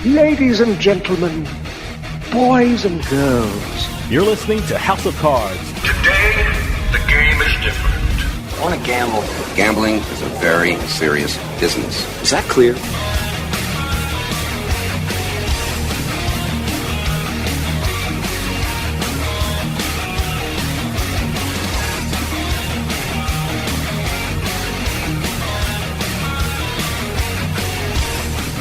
Ladies and gentlemen, boys and girls. You're listening to House of Cards. Today, the game is different. I want to gamble. Gambling is a very serious business. Is that clear?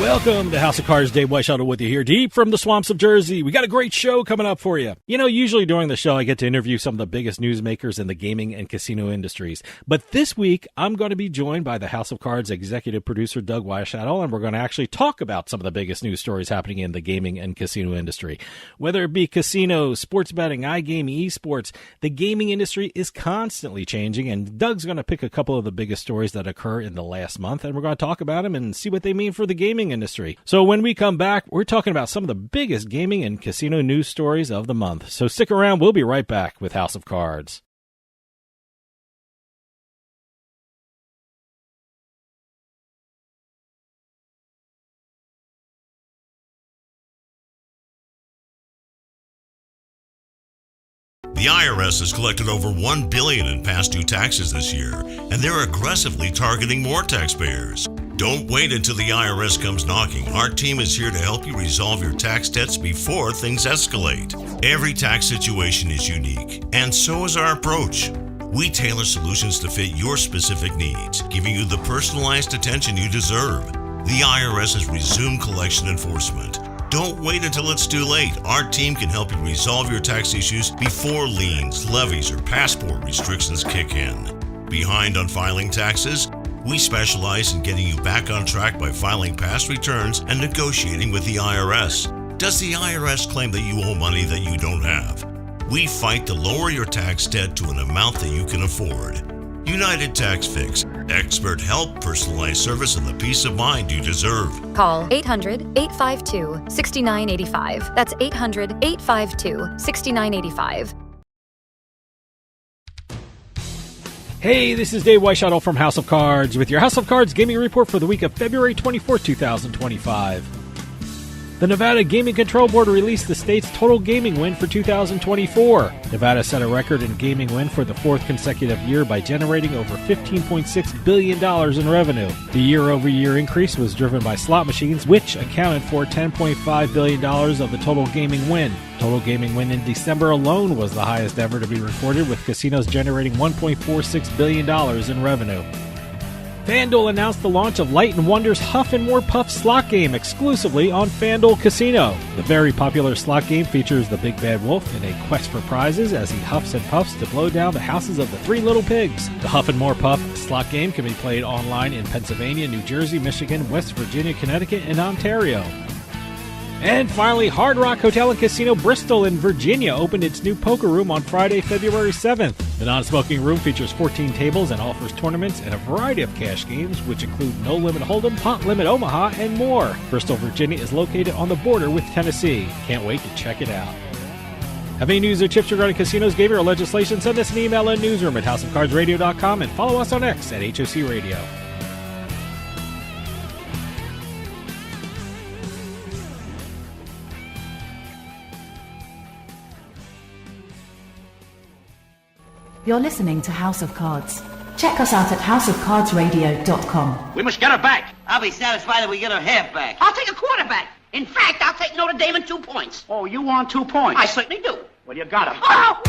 Welcome to House of Cards. Dave Weischadle with you here, deep from the swamps of Jersey. We got a great show coming up for you. You know, usually during the show, I get to interview some of the biggest newsmakers in the gaming and casino industries. But this week, I'm going to be joined by the House of Cards executive producer, Doug Weischadle, and we're going to actually talk about some of the biggest news stories happening in the gaming and casino industry. Whether it be casinos, sports betting, iGaming, esports, the gaming industry is constantly changing, and Doug's going to pick a couple of the biggest stories that occur in the last month, and we're going to talk about them and see what they mean for the gaming industry. So when we come back, we're talking about some of the biggest gaming and casino news stories of the month. So stick around. We'll be right back with House of Cards. The IRS has collected over $1 billion in past due taxes this year, and they're aggressively targeting more taxpayers. Don't wait until the IRS comes knocking. Our team is here to help you resolve your tax debts before things escalate. Every tax situation is unique, and so is our approach. We tailor solutions to fit your specific needs, giving you the personalized attention you deserve. The IRS has resumed collection enforcement. Don't wait until it's too late. Our team can help you resolve your tax issues before liens, levies, or passport restrictions kick in. Behind on filing taxes? We specialize in getting you back on track by filing past returns and negotiating with the IRS. Does the IRS claim that you owe money that you don't have? We fight to lower your tax debt to an amount that you can afford. United Tax Fix. Expert help, personalized service, and the peace of mind you deserve. Call 800-852-6985. That's 800-852-6985. Hey, this is Dave Weischadle from House of Cards with your House of Cards gaming report for the week of February 24, 2025. The Nevada Gaming Control Board released the state's total gaming win for 2024. Nevada set a record in gaming win for the fourth consecutive year by generating over $15.6 billion in revenue. The year-over-year increase was driven by slot machines, which accounted for $10.5 billion of the total gaming win. Total gaming win in December alone was the highest ever to be recorded, with casinos generating $1.46 billion in revenue. FanDuel announced the launch of Light & Wonder's Huff and More Puff slot game exclusively on FanDuel Casino. The very popular slot game features the Big Bad Wolf in a quest for prizes as he huffs and puffs to blow down the houses of the three little pigs. The Huff and More Puff slot game can be played online in Pennsylvania, New Jersey, Michigan, West Virginia, Connecticut, and Ontario. And finally, Hard Rock Hotel and Casino Bristol in Virginia opened its new poker room on Friday, February 7th. The non-smoking room features 14 tables and offers tournaments and a variety of cash games, which include No Limit Hold'em, Pot Limit Omaha, and more. Bristol, Virginia is located on the border with Tennessee. Can't wait to check it out. Have any news or tips regarding casinos, gaming, or legislation? Send us an email at newsroom@houseofcardsradio.com and follow us on X at HOC Radio. You're listening to House of Cards. Check us out at houseofcardsradio.com. We must get her back. I'll be satisfied if we get her half back. I'll take a quarterback. In fact, I'll take Notre Dame in 2 points. Oh, you want 2 points? I certainly do. Well, you got 'em. Oh!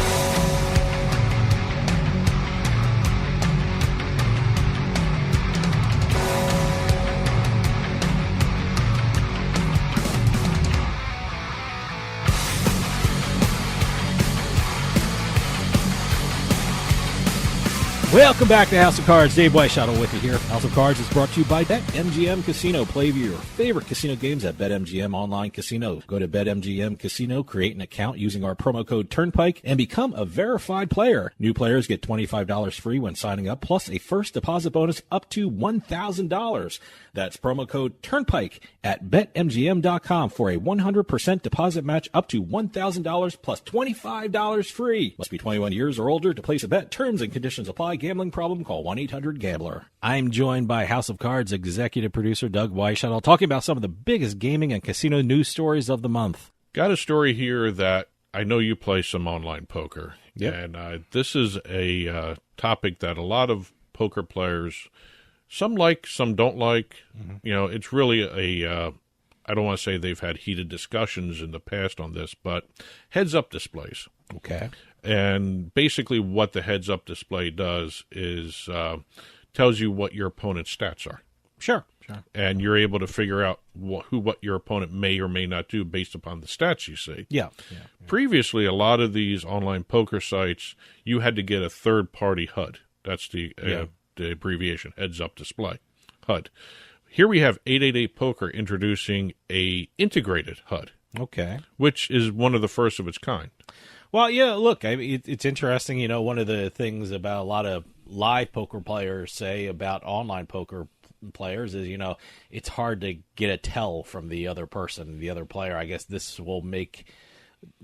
Welcome back to House of Cards. Dave Weischadle with you here. House of Cards is brought to you by BetMGM Casino. Play your favorite casino games at BetMGM Online Casino. Go to BetMGM Casino, create an account using our promo code Turnpike, and become a verified player. New players get $25 free when signing up, plus a first deposit bonus up to $1,000. That's promo code Turnpike at BetMGM.com for a 100% deposit match up to $1,000 plus $25 free. Must be 21 years or older to place a bet. Terms and conditions apply. gambling problem, call 1-800-GAMBLER. I'm joined by House of Cards executive producer Doug Weischadle, talking about some of the biggest gaming and casino news stories of the month. Got a story here that I know you play some online poker. Yep. And this is a topic that a lot of poker players, some like, some don't like. Mm-hmm. You know, it's really I don't want to say they've had heated discussions in the past on this, but heads-up displays. Okay. And basically what the heads-up display does is tells you what your opponent's stats are. Sure. And you're able to figure out what your opponent may or may not do based upon the stats you see. Yeah. Previously, a lot of these online poker sites, you had to get a third-party HUD. That's the abbreviation, heads-up display, HUD. Here we have 888 Poker introducing a integrated HUD. Okay. Which is one of the first of its kind. Well, yeah, look, I mean, it's interesting. You know, one of the things about a lot of live poker players say about online poker players is, you know, it's hard to get a tell from the other person, the other player. I guess this will make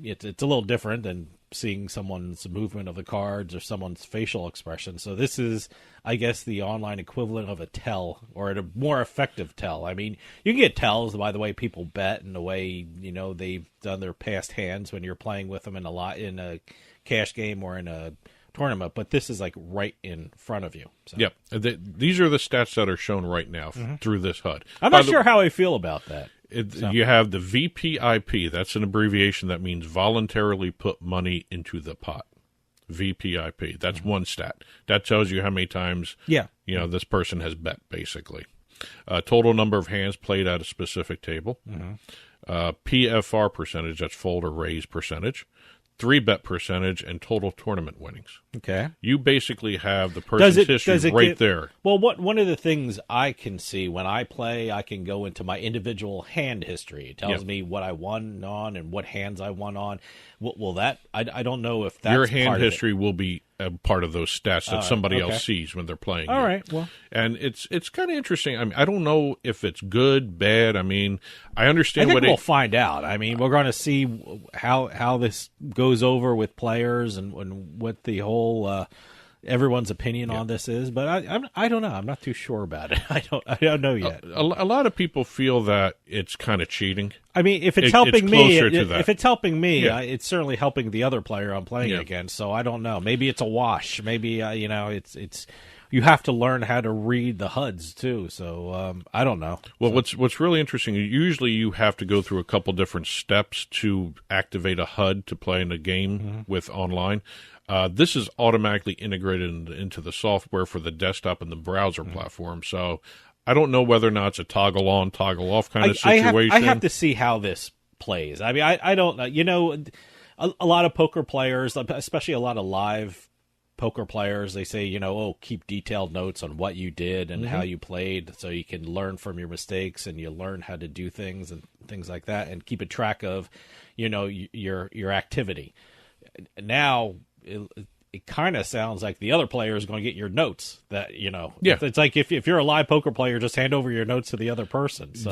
it's a little different than seeing someone's movement of the cards or someone's facial expression. So this is, I guess, the online equivalent of a tell, or a more effective tell. I mean, you can get tells by the way people bet and the way, you know, they've done their past hands when you're playing with them in a cash game or in a tournament, but this is like right in front of you. So. Yep. These are the stats that are shown right now through this HUD. I'm not sure how I feel about that. You have the VPIP. That's an abbreviation that means voluntarily put money into the pot. VPIP. That's one stat. That tells you how many times this person has bet, basically. Total number of hands played at a specific table. PFR percentage, that's fold or raise percentage. 3-bet percentage, and total tournament winnings. Okay. You basically have the person's history right there. Well, one of the things I can see when I play, I can go into my individual hand history. It tells me what I won on and what hands I won on. Will that? I don't know if that's your hand part history of it. Will be a part of those stats that somebody else sees when they're playing. All right. Well, and it's kind of interesting. I mean, I don't know if it's good, bad. I mean, I understand. I think we'll find out. I mean, we're going to see how this goes over with players and what the whole everyone's opinion on this is. But I don't know. I'm not too sure about it. I don't know yet. A lot of people feel that it's kind of cheating. I mean, if it's helping me, Yeah. It's certainly helping the other player I'm playing against. So I don't know. Maybe it's a wash. Maybe it's you have to learn how to read the HUDs too. So I don't know. Well, what's really interesting, usually you have to go through a couple different steps to activate a HUD to play in a game with online. This is automatically integrated into the software for the desktop and the browser platform. So I don't know whether or not it's a toggle on, toggle off kind of situation. I have to see how this plays. I mean, I don't know. You know, a lot of poker players, especially a lot of live poker players, they say, you know, keep detailed notes on what you did and how you played so you can learn from your mistakes and you learn how to do things and things like that and keep a track of, you know, your activity. Now, it kind of sounds like the other player is going to get your notes. That, you know, it's like if you're a live poker player, just hand over your notes to the other person. So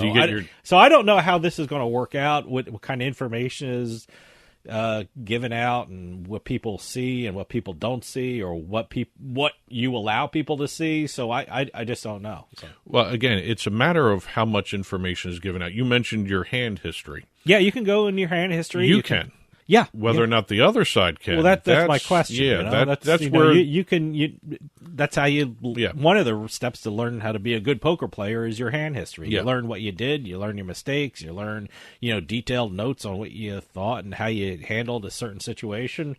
I don't know how this is going to work out. What kind of information is given out, and what people see and what people don't see, or what you allow people to see. So I just don't know. So. Well, again, it's a matter of how much information is given out. You mentioned your hand history. Yeah, you can go in your hand history. You can. Yeah. Whether or not the other side can. Well, that's my question. Yeah, you know? that's where you can. That's how you. Yeah. One of the steps to learn how to be a good poker player is your hand history. You learn what you did. You learn your mistakes. You learn, detailed notes on what you thought and how you handled a certain situation.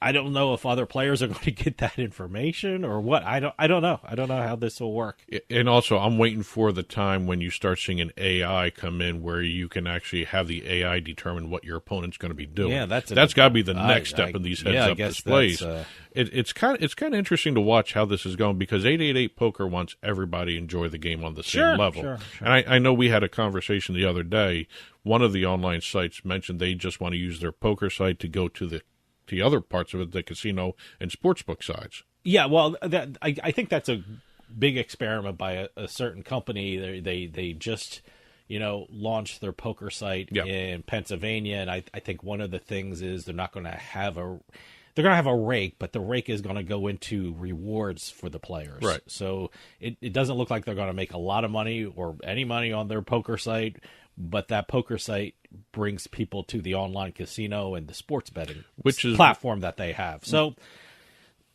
I don't know if other players are going to get that information or what. I don't know. I don't know how this will work. And also, I'm waiting for the time when you start seeing an AI come in where you can actually have the AI determine what your opponent's going to be doing. Yeah, that's got to be the next step in these heads-up displays. It's kind of interesting to watch how this is going, because 888 Poker wants everybody to enjoy the game on the same level. Sure. And I know we had a conversation the other day. One of the online sites mentioned they just want to use their poker site to go to the other parts of it, the casino and sportsbook sides. Yeah, well, I think that's a big experiment by a certain company. They just, launched their poker site in Pennsylvania, and I think one of the things is they're they're going to have a rake, but the rake is going to go into rewards for the players. Right. So it doesn't look like they're going to make a lot of money or any money on their poker site, but that poker site brings people to the online casino and the sports betting platform that they have. So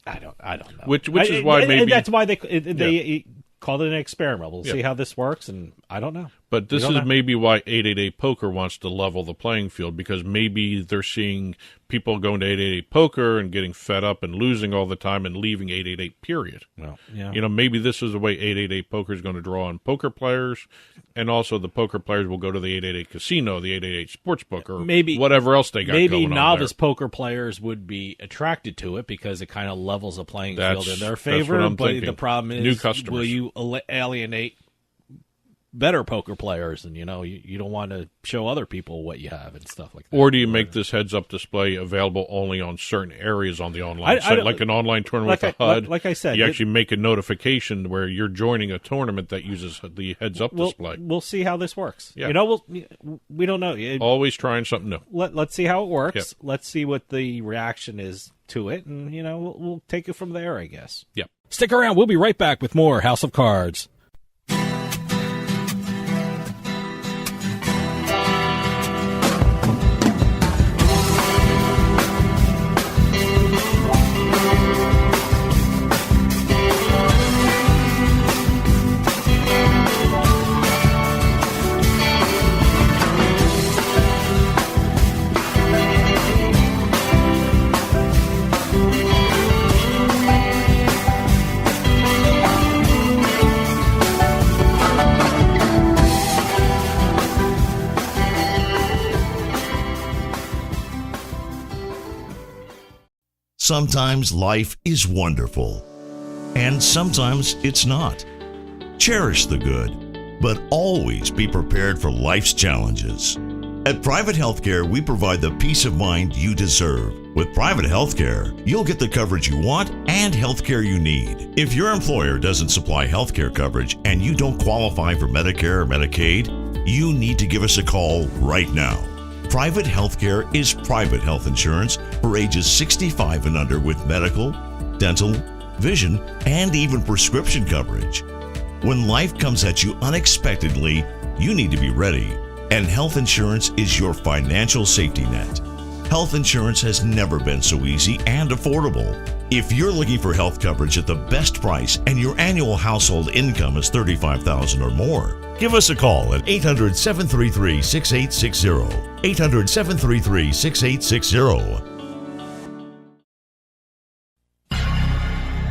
I don't know. Which is why maybe that's why they called it an experiment. We'll see how this works, and I don't know. But this is maybe why 888 Poker wants to level the playing field, because maybe they're seeing people going to 888 Poker and getting fed up and losing all the time and leaving 888, period. Well, yeah. Maybe this is the way 888 Poker is going to draw on poker players, and also the poker players will go to the 888 casino, the 888 sportsbook, or maybe whatever else they got going on. Maybe novice poker players would be attracted to it because it kind of levels the playing field in their favor. That's what I'm but thinking. The problem is, new customers. Will you alienate better poker players, and you don't want to show other people what you have and stuff like that. Or do you make this heads-up display available only on certain areas on the online site, like an online tournament with a HUD? Like I said, you actually make a notification where you're joining a tournament that uses the heads-up display. We'll see how this works. Yeah. We don't know. Always trying something new. Let's see how it works. Yep. Let's see what the reaction is to it, and we'll take it from there, I guess. Yep. Stick around. We'll be right back with more House of Cards. Sometimes life is wonderful, and sometimes it's not. Cherish the good, but always be prepared for life's challenges. At Private Healthcare, we provide the peace of mind you deserve. With Private Healthcare, you'll get the coverage you want and healthcare you need. If your employer doesn't supply healthcare coverage and you don't qualify for Medicare or Medicaid, you need to give us a call right now. Private Healthcare is private health insurance for ages 65 and under with medical, dental, vision, and even prescription coverage. When life comes at you unexpectedly, you need to be ready, and health insurance is your financial safety net. Health insurance has never been so easy and affordable. If you're looking for health coverage at the best price and your annual household income is $35,000 or more, give us a call at 800-733-6860. 800-733-6860.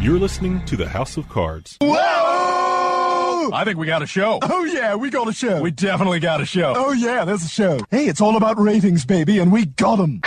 You're listening to the House of Cards. Whoa! I think we got a show. Oh, yeah, we got a show. We definitely got a show. Oh, yeah, there's a show. Hey, it's all about ratings, baby, and we got them.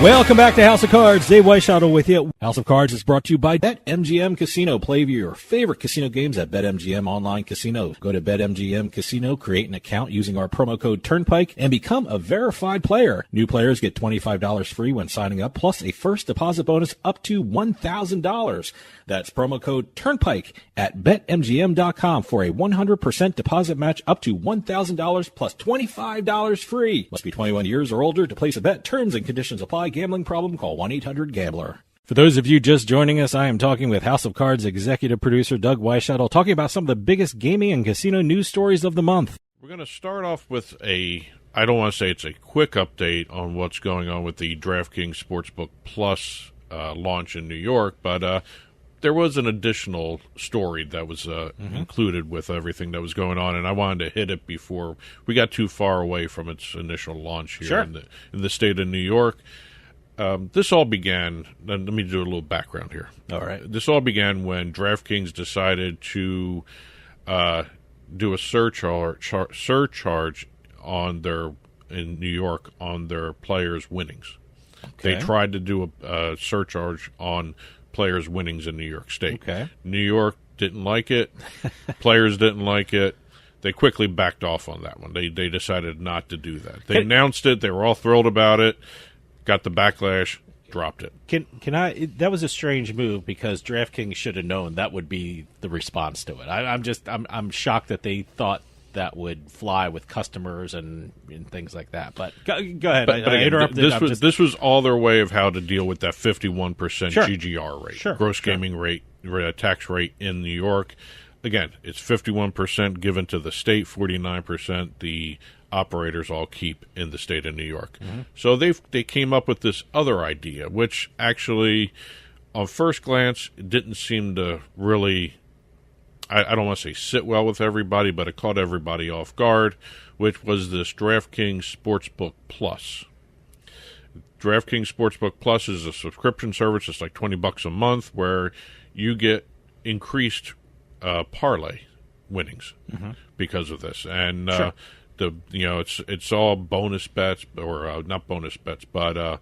Welcome back to House of Cards. Dave Weischadle with you. House of Cards is brought to you by BetMGM Casino. Play your favorite casino games at BetMGM Online Casino. Go to BetMGM Casino, create an account using our promo code Turnpike, and become a verified player. New players get $25 free when signing up, plus a first deposit bonus up to $1,000. That's promo code Turnpike at BetMGM.com for a 100% deposit match up to $1,000 plus $25 free. Must be 21 years or older to place a bet. Terms and conditions apply. Gambling problem? Call 1-800-GAMBLER. For those of you just joining us, I am talking with House of Cards executive producer Doug Weischadle, talking about some of the biggest gaming and casino news stories of the month. We're going to start off with I don't want to say it's a quick update on what's going on with the DraftKings Sportsbook Plus launch in New York, but there was an additional story that was included with everything that was going on, and I wanted to hit it before we got too far away from its initial launch here in the state of New York. This all began, let me do a little background here. All right. This all began when DraftKings decided to do a surcharge in New York on their players' winnings. Okay. They tried to do a surcharge on players' winnings in New York State. Okay. New York didn't like it. Players didn't like it. they quickly backed off on that one. They decided not to do that. They announced it. They were all thrilled about it. Got the backlash. Dropped it. Can I? That was a strange move because DraftKings should have known that would be the response to it. I'm shocked that they thought that would fly with customers and things like that. But go ahead. But I interrupted. This was all their way of how to deal with that 51% GGR rate, gross gaming rate, tax rate in New York. Again, it's 51% given to the state, 49% the operators all keep in the state of New York. Mm-hmm. So they came up with this other idea, which actually, on first glance, it didn't seem to really, I don't want to say sit well with everybody, but it caught everybody off guard, which was this DraftKings Sportsbook Plus. DraftKings Sportsbook Plus is a subscription service. It's like $20 a month where you get increased parlay winnings because of this. And it's all bonus bets, or not bonus bets, but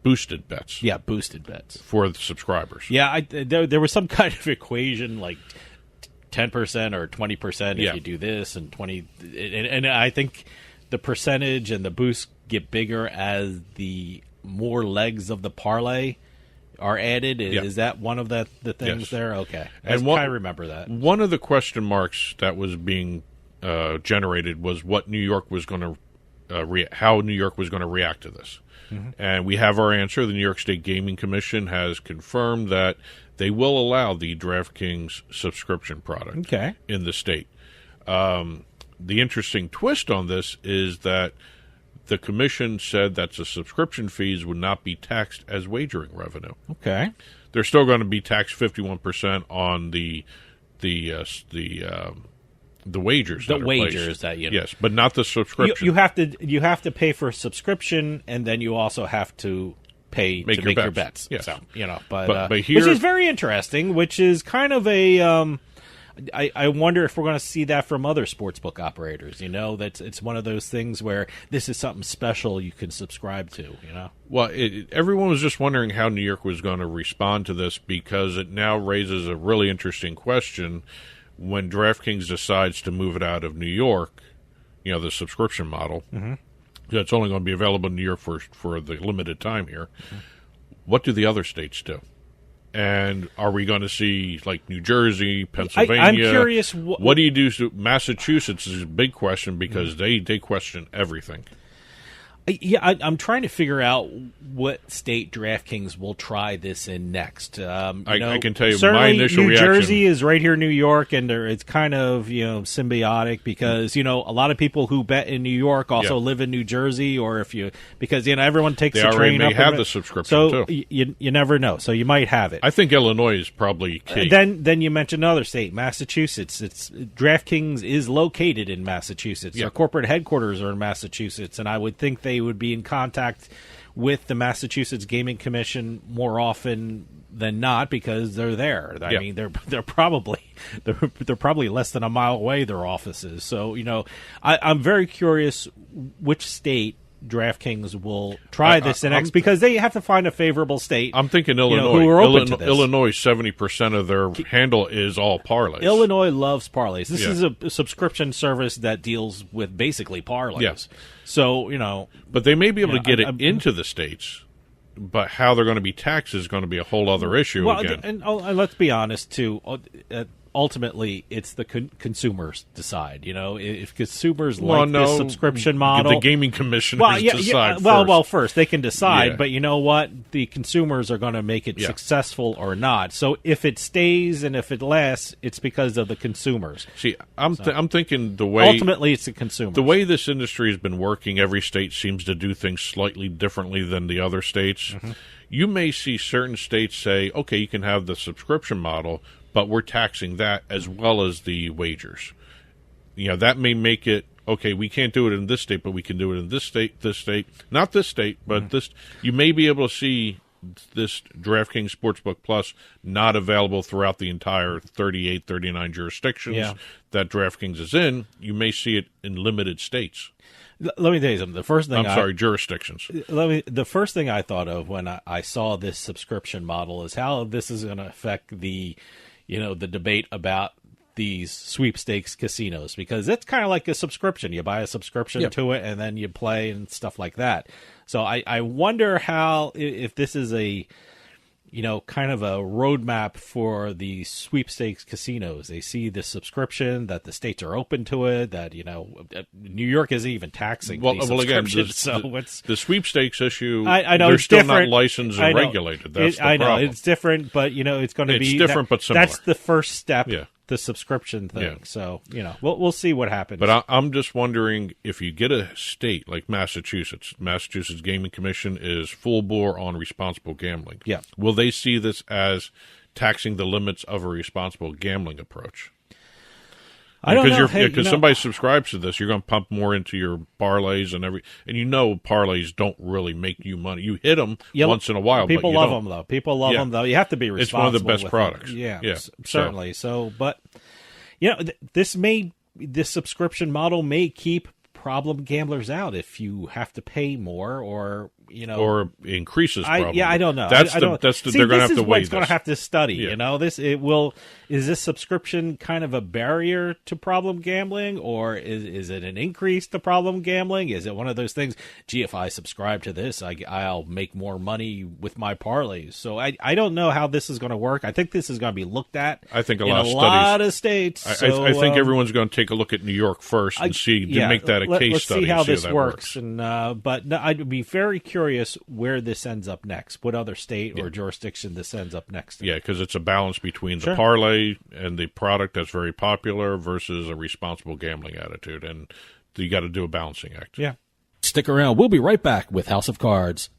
boosted bets. Yeah, boosted bets for the subscribers. Yeah, there was some kind of equation like 10% or 20% if you do this, and 20, and I think the percentage and the boost get bigger as the more legs of the parlay are added. Is that one of the things there? Okay, I remember that. One of the question marks that was being generated was what New York was going to how New York was going to react to this. Mm-hmm. And we have our answer. The New York State Gaming Commission has confirmed that they will allow the DraftKings subscription product in the state. The interesting twist on this is that the commission said that the subscription fees would not be taxed as wagering revenue. Okay. They're still going to be taxed 51% on the wagers. The wagers that yes, but not the subscription. You have to pay for a subscription, and then you also have to pay to make your bets. Yes. So, but here, which is very interesting. Which is kind of a. I wonder if we're going to see that from other sportsbook operators. That it's one of those things where this is something special you can subscribe to. Well, everyone was just wondering how New York was going to respond to this, because it now raises a really interesting question. When DraftKings decides to move it out of New York, the subscription model, that's only going to be available in New York for the limited time here. What do the other states do? And are we going to see, like, New Jersey, Pennsylvania? I'm curious. What do you do? Massachusetts is a big question because they question everything. Yeah, I'm trying to figure out what state DraftKings will try this in next. I can tell you my reaction. initial New Jersey is right here in New York, and it's kind of symbiotic because a lot of people who bet in New York also live in New Jersey, or because everyone takes the train up. They have the subscription so too. You never know. So you might have it. I think Illinois is probably key. Then you mentioned another state, Massachusetts. DraftKings is located in Massachusetts. Their corporate headquarters are in Massachusetts, and I would think they would be in contact with the Massachusetts Gaming Commission more often than not because they're there. I mean, they're probably less than a mile away, their offices. So I'm very curious which state DraftKings will try this next, because they have to find a favorable state. I'm thinking Illinois. Who are open to this. Illinois, 70% of their handle is all parlays. Illinois loves parlays. This is a subscription service that deals with basically parlays. Yes. So, but they may be able to get it into the states, but how they're going to be taxed is going to be a whole other issue again. And let's be honest, too. Ultimately, it's the consumers decide. If consumers this subscription model, the gaming commissioners decide. First they can decide, but you know what? The consumers are going to make it successful or not. So if it stays and if it lasts, it's because of the consumers. See, I'm thinking the way ultimately it's the consumers. The way this industry has been working, every state seems to do things slightly differently than the other states. Mm-hmm. You may see certain states say, "Okay, you can have the subscription model." But we're taxing that as well as the wagers. That may make it, okay, we can't do it in this state, but we can do it in this state. Not this state, but this. You may be able to see this DraftKings Sportsbook Plus not available throughout the entire 38, 39 jurisdictions that DraftKings is in. You may see it in limited states. Let me tell you something. The first thing jurisdictions. The first thing I thought of when I saw this subscription model is how this is going to affect the debate about these sweepstakes casinos, because it's kind of like a subscription. You buy a subscription to it, and then you play and stuff like that. So I wonder how, if this is a, kind of a roadmap for the sweepstakes casinos. They see the subscription, that the states are open to it, that, New York isn't even taxing these subscriptions. Again, the sweepstakes issue, I know they're it's still different. not licensed and regulated. That's the problem. I know, it's different, but, it's going to be... It's different but similar. That's the first step, the subscription thing. Yeah. So, we'll see what happens. But I'm just wondering, if you get a state like Massachusetts Gaming Commission is full bore on responsible gambling. Yeah. Will they see this as taxing the limits of a responsible gambling approach? I don't know. Because somebody subscribes to this, you're going to pump more into your parlays and parlays don't really make you money. You hit them once in a while. People but love them though. People love them though. You have to be responsible. It's one of the best products. Certainly. So, but this subscription model may keep problem gamblers out if you have to pay more, or increases problem. I don't know. They're going to have to weigh this. Going to have to study. Is this subscription kind of a barrier to problem gambling, or is it an increase to problem gambling? Is it one of those things? Gee, if I subscribe to this, I'll make more money with my parlays. So I don't know how this is going to work. I think this is going to be looked at. I think a lot of states. I think everyone's going to take a look at New York first and make that a case study. Let's see how this works. But I'd be very curious where this ends up next. What other state or jurisdiction this ends up next in. Yeah, because it's a balance between the parlay and the product that's very popular versus a responsible gambling attitude, and you got to do a balancing act. Yeah. Stick around. We'll be right back with House of Cards.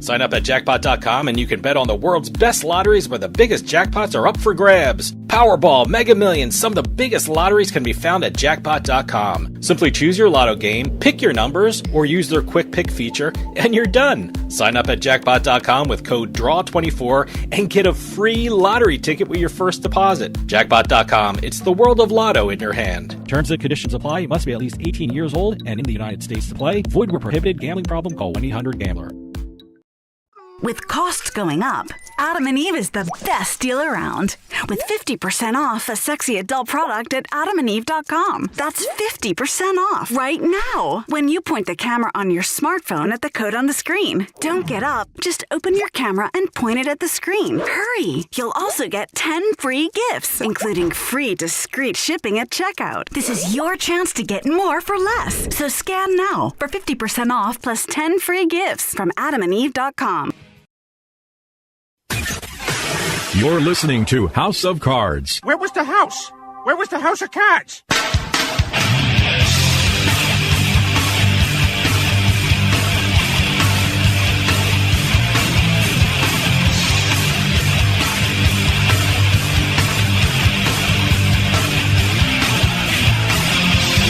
Sign up at jackpot.com and you can bet on the world's best lotteries where the biggest jackpots are up for grabs. Powerball, Mega Millions, some of the biggest lotteries can be found at jackpot.com. Simply choose your lotto game, pick your numbers, or use their quick pick feature, and you're done. Sign up at jackpot.com with code DRAW24 and get a free lottery ticket with your first deposit. Jackpot.com, it's the world of lotto in your hand. Terms and conditions apply. You must be at least 18 years old and in the United States to play. Void where prohibited. Gambling problem? Call 1-800-GAMBLER. With costs going up, Adam and Eve is the best deal around. With 50% off a sexy adult product at adamandeve.com. That's 50% off right now when you point the camera on your smartphone at the code on the screen. Don't get up. Just open your camera and point it at the screen. Hurry! You'll also get 10 free gifts, including free discreet shipping at checkout. This is your chance to get more for less. So scan now for 50% off plus 10 free gifts from adamandeve.com. You're listening to House of Cards. Where was the house? Where was the House of Cards?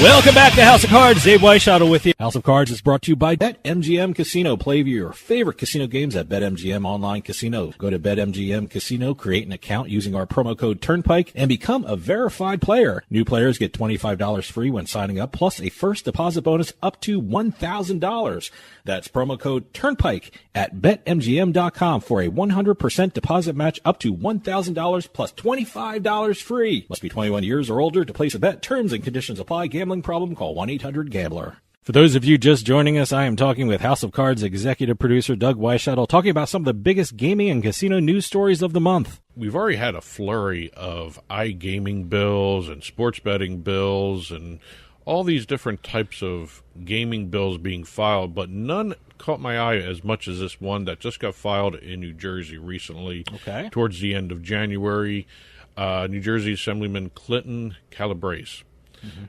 Welcome back to House of Cards. Dave Weischadle with you. House of Cards is brought to you by BetMGM Casino. Play your favorite casino games at BetMGM Online Casino. Go to BetMGM Casino, create an account using our promo code Turnpike, and become a verified player. New players get $25 free when signing up, plus a first deposit bonus up to $1,000. That's promo code Turnpike at BetMGM.com for a 100% deposit match up to $1,000 plus $25 free. Must be 21 years or older to place a bet. Terms and conditions apply. Gambling problem? Call 1-800-GAMBLER. For those of you just joining us, I am talking with House of Cards executive producer Doug Weischadle, talking about some of the biggest gaming and casino news stories of the month. We've already had a flurry of iGaming bills and sports betting bills and all these different types of gaming bills being filed, but none caught my eye as much as this one that just got filed in New Jersey recently. Okay. Towards the end of January. New Jersey Assemblyman Clinton Calabrese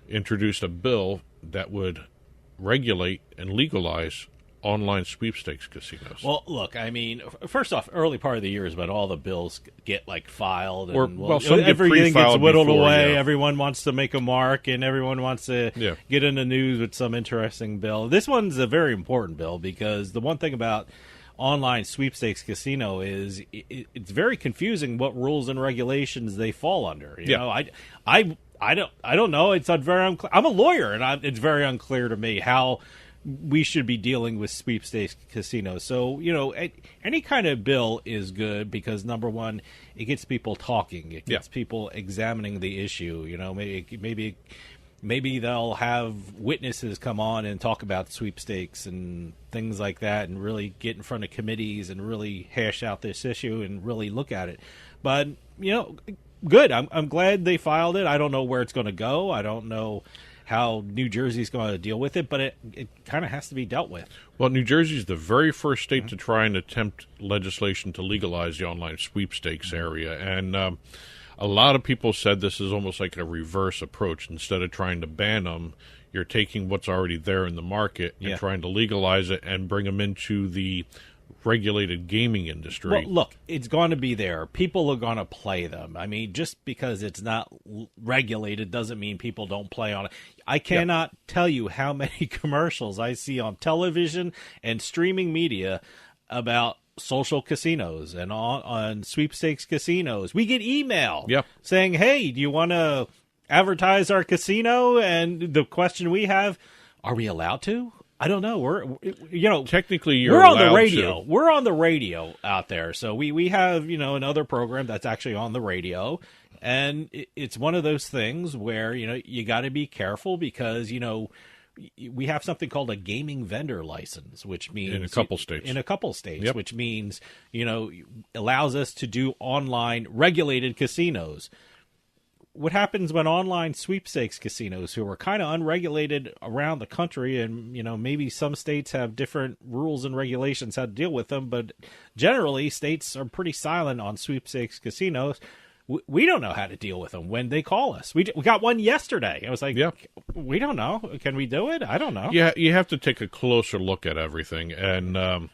introduced a bill that would regulate and legalize online sweepstakes casinos. Well, look, I mean, first off, early part of the year is when all the bills get filed, and some get everything gets whittled before, away. Yeah. Everyone wants to make a mark, and everyone wants to get in the news with some interesting bill. This one's a very important bill because the one thing about online sweepstakes casino is it's very confusing what rules and regulations they fall under. You know, I don't know. It's very unclear. I'm a lawyer, and it's very unclear to me how we should be dealing with sweepstakes casinos. So, any kind of bill is good because, number one, it gets people talking. It gets people examining the issue. Maybe they'll have witnesses come on and talk about sweepstakes and things like that and really get in front of committees and really hash out this issue and really look at it. But, good. I'm glad they filed it. I don't know where it's going to go. I don't know how New Jersey's going to deal with it, but it kind of has to be dealt with. Well, New Jersey's the very first state to try and attempt legislation to legalize the online sweepstakes area. And a lot of people said this is almost like a reverse approach. Instead of trying to ban them, you're taking what's already there in the market and trying to legalize it and bring them into the regulated gaming industry. Well, look, it's going to be there. People are going to play them. I mean, just because it's not regulated doesn't mean people don't play on it. I cannot tell you how many commercials I see on television and streaming media about social casinos and on sweepstakes casinos. We get email saying, hey, do you want to advertise our casino? And the question we have, are we allowed to? I don't know. Technically we're on the radio. We're on the radio out there. So we have, another program that's actually on the radio. And it's one of those things where, you got to be careful because, we have something called a gaming vendor license, which means in a couple states, which means, allows us to do online regulated casinos. What happens when online sweepstakes casinos, who are kind of unregulated around the country, and maybe some states have different rules and regulations how to deal with them, but generally states are pretty silent on sweepstakes casinos. We don't know how to deal with them when they call us. We got one yesterday. I was like, we don't know. Can we do it? I don't know. Yeah, you have to take a closer look at everything. And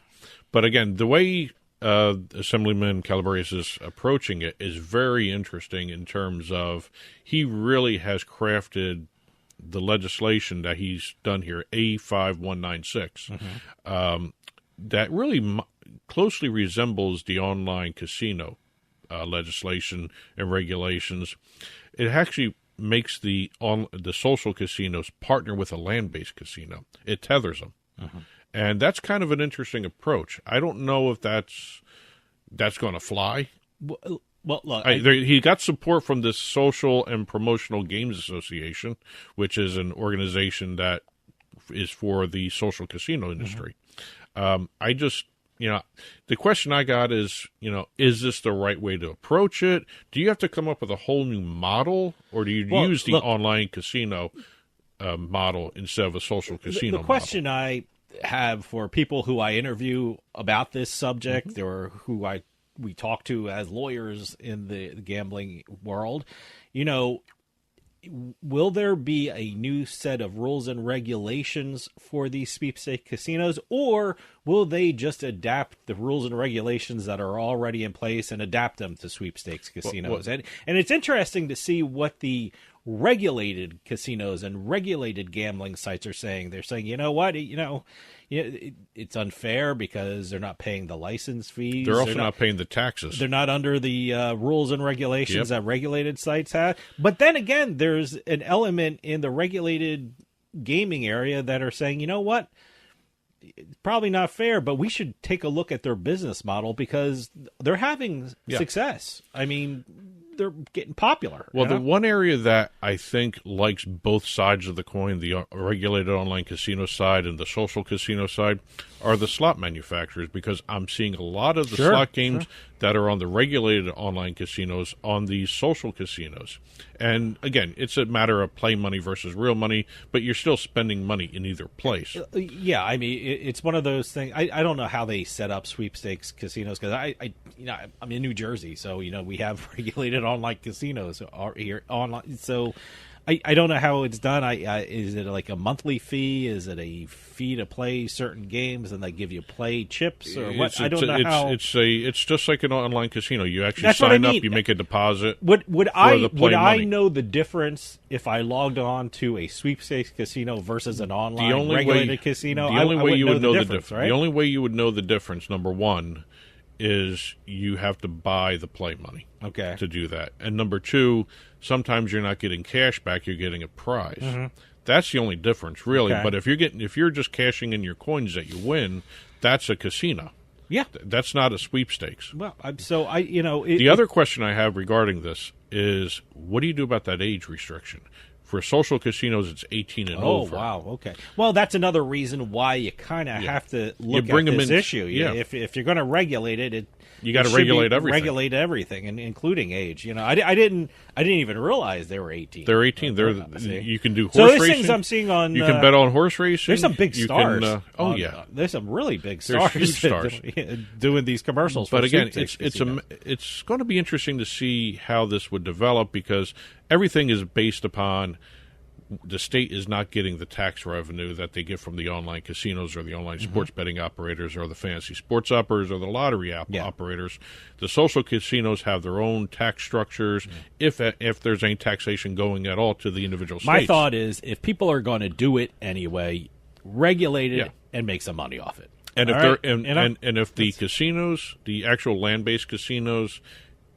but again, the way Assemblyman Calabrese is approaching it is very interesting in terms of he really has crafted the legislation that he's done here, A5196, that really closely resembles the online casino legislation and regulations. It actually makes the social casinos partner with a land-based casino. It tethers them. And that's kind of an interesting approach. I don't know if that's going to fly. Well, look, he got support from this Social and Promotional Games Association, which is an organization that is for the social casino industry. I just, the question I got is, is this the right way to approach it? Do you have to come up with a whole new model, or do you use the online casino model instead of a social casino the question model? I have for people who I interview about this subject or who we talk to as lawyers in the gambling world, will there be a new set of rules and regulations for these sweepstakes casinos, or will they just adapt the rules and regulations that are already in place and adapt them to sweepstakes casinos? And it's interesting to see what the regulated casinos and regulated gambling sites are saying. They're saying, you know what, it's unfair because they're not paying the license fees. They're also not paying the taxes. They're not under the rules and regulations that regulated sites have. But then again, there's an element in the regulated gaming area that are saying, you know what, it's probably not fair, but we should take a look at their business model because they're having success. I mean, they're getting popular. Well, the one area that I think likes both sides of the coin, the regulated online casino side and the social casino side, are the slot manufacturers, because I'm seeing a lot of the slot games that are on the regulated online casinos on these social casinos. And again, it's a matter of play money versus real money, but you're still spending money in either place. Yeah, I mean, it's one of those things. I don't know how they set up sweepstakes casinos, because I'm in New Jersey, so we have regulated online casinos here online. So I don't know how it's done. Is it like a monthly fee? Is it a fee to play certain games, and they give you play chips or what? I don't know how. It's just like an online casino. You actually sign up, you make a deposit. Would I know the difference if I logged on to a sweepstakes casino versus an online regulated casino? The only way you would know the difference, right? The only way you would know the difference, number one, is you have to buy the play money to do that. And number two, sometimes you're not getting cash back, you're getting a prize. Mm-hmm. That's the only difference, really. Okay. But if you're just cashing in your coins that you win, that's a casino. Yeah. That's not a sweepstakes. Well, the other question I have regarding this is, what do you do about that age restriction? For social casinos, it's 18 and over. Oh, wow, okay. Well, that's another reason why you kind of have to look at this issue. If you're going to regulate it, you got to regulate everything. Regulate everything, and including age. I didn't even realize they were 18. They're 18. You can do horse racing. Things I'm seeing on. You can bet on horse racing. There's some big stars. There's some really big stars. There's huge stars doing these commercials. But again, it's going to be interesting to see how this would develop, because everything is based upon the state is not getting the tax revenue that they get from the online casinos or the online sports betting operators or the fantasy sports uppers or the lottery operators. The social casinos have their own tax structures, if there's any taxation going at all to the individual states. My thought is, if people are going to do it anyway, regulate it and make some money off it. And if the casinos, the actual land-based casinos,